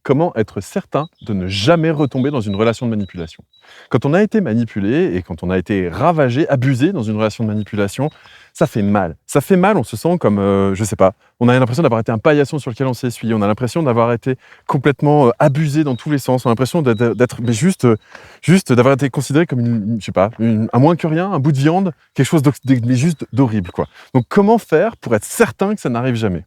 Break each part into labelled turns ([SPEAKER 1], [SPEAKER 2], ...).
[SPEAKER 1] comment être certain de ne jamais retomber dans une relation de manipulation. Quand on a été manipulé et quand on a été ravagé, abusé dans une relation de manipulation, ça fait mal. Ça fait mal, on se sent comme, je sais pas, on a l'impression d'avoir été un paillasson sur lequel on s'est essuyé, on a l'impression d'avoir été complètement abusé dans tous les sens, on a l'impression d'être mais juste d'avoir été considéré comme je sais pas, un moins que rien, un bout de viande, quelque chose mais juste d'horrible, quoi. Donc comment faire pour être certain que ça n'arrive jamais?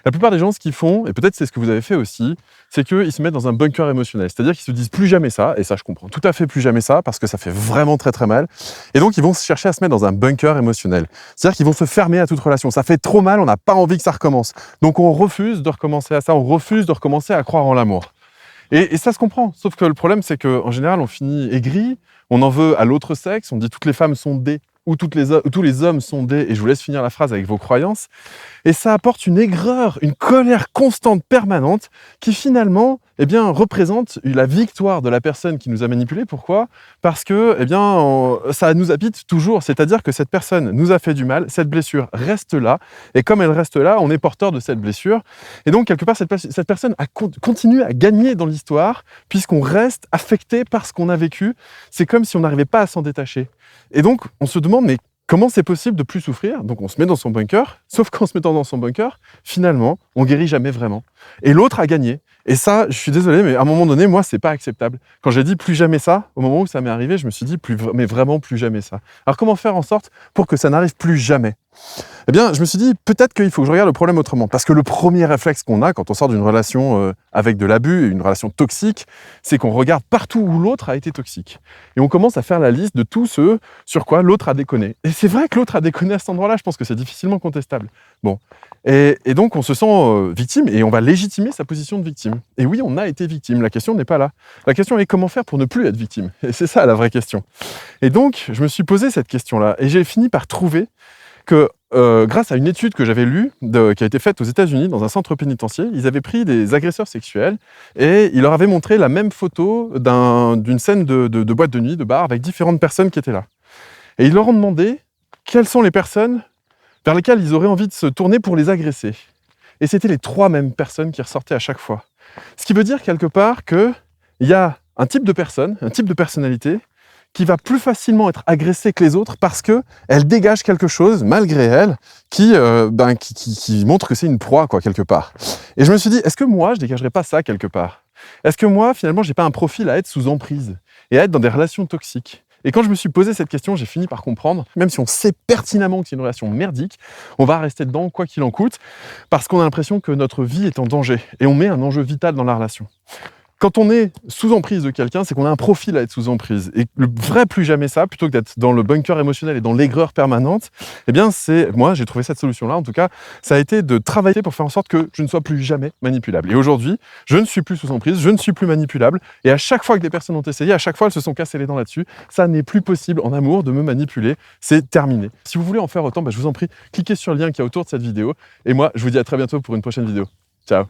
[SPEAKER 1] La plupart des gens, ce qu'ils font, et peut-être c'est ce que vous avez fait aussi, c'est qu'ils se mettent dans un bunker émotionnel. C'est-à-dire qu'ils se disent plus jamais ça, et ça je comprends tout à fait plus jamais ça, parce que ça fait vraiment très très mal. Et donc ils vont chercher à se mettre dans un bunker émotionnel. C'est-à-dire qu'ils vont se fermer à toute relation. Ça fait trop mal, on n'a pas envie que ça recommence. Donc on refuse de recommencer à ça, on refuse de recommencer à croire en l'amour. Et ça se comprend, sauf que le problème c'est qu'en général on finit aigri, on en veut à l'autre sexe, on dit toutes les femmes sont des, ou tous les hommes sont des, et je vous laisse finir la phrase avec vos croyances, et ça apporte une aigreur, une colère constante, permanente, qui finalement, eh bien, représente la victoire de la personne qui nous a manipulés. Pourquoi? Parce que, eh bien, ça nous habite toujours, c'est-à-dire que cette personne nous a fait du mal, cette blessure reste là, et comme elle reste là, on est porteur de cette blessure, et donc quelque part, cette personne continue à gagner dans l'histoire, puisqu'on reste affecté par ce qu'on a vécu. C'est comme si on n'arrivait pas à s'en détacher. Et donc, on se demande, mais comment c'est possible de plus souffrir? Donc on se met dans son bunker, sauf qu'en se mettant dans son bunker, finalement, on guérit jamais vraiment. Et l'autre a gagné. Et ça, je suis désolé, mais à un moment donné, moi, c'est pas acceptable. Quand j'ai dit plus jamais ça, au moment où ça m'est arrivé, je me suis dit, mais vraiment plus jamais ça. Alors comment faire en sorte pour que ça n'arrive plus jamais? Eh bien, je me suis dit, peut-être qu'il faut que je regarde le problème autrement. Parce que le premier réflexe qu'on a quand on sort d'une relation avec de l'abus, une relation toxique, c'est qu'on regarde partout où l'autre a été toxique. Et on commence à faire la liste de tout ce sur quoi l'autre a déconné. Et c'est vrai que l'autre a déconné à cet endroit-là, je pense que c'est difficilement contestable. Bon. Et donc, on se sent victime et on va légitimer sa position de victime. Et oui, on a été victime. La question n'est pas là. La question est comment faire pour ne plus être victime. Et c'est ça la vraie question. Et donc, je me suis posé cette question-là. Et j'ai fini par trouver que grâce à une étude que j'avais lue, qui a été faite aux États-Unis dans un centre pénitentiaire, ils avaient pris des agresseurs sexuels et ils leur avaient montré la même photo d'une scène de boîte de nuit, de bar, avec différentes personnes qui étaient là. Et ils leur ont demandé quelles sont les personnes vers lesquelles ils auraient envie de se tourner pour les agresser. Et c'était les 3 mêmes personnes qui ressortaient à chaque fois. Ce qui veut dire quelque part qu'il y a un type de personne, un type de personnalité, qui va plus facilement être agressée que les autres parce qu'elle dégage quelque chose, malgré elle, qui montre que c'est une proie, quoi, quelque part. Et je me suis dit, est-ce que moi, je dégagerais pas ça quelque part? Est-ce que moi, finalement, j'ai pas un profil à être sous emprise et à être dans des relations toxiques? Et quand je me suis posé cette question, j'ai fini par comprendre, même si on sait pertinemment que c'est une relation merdique, on va rester dedans quoi qu'il en coûte, parce qu'on a l'impression que notre vie est en danger, et on met un enjeu vital dans la relation. Quand on est sous emprise de quelqu'un, c'est qu'on a un profil à être sous emprise. Et le vrai plus jamais ça, plutôt que d'être dans le bunker émotionnel et dans l'aigreur permanente, eh bien, moi, j'ai trouvé cette solution-là. En tout cas, ça a été de travailler pour faire en sorte que je ne sois plus jamais manipulable. Et aujourd'hui, je ne suis plus sous emprise, je ne suis plus manipulable. Et à chaque fois que des personnes ont essayé, à chaque fois, elles se sont cassées les dents là-dessus. Ça n'est plus possible en amour de me manipuler. C'est terminé. Si vous voulez en faire autant, je vous en prie, cliquez sur le lien qui est autour de cette vidéo. Et moi, je vous dis à très bientôt pour une prochaine vidéo. Ciao!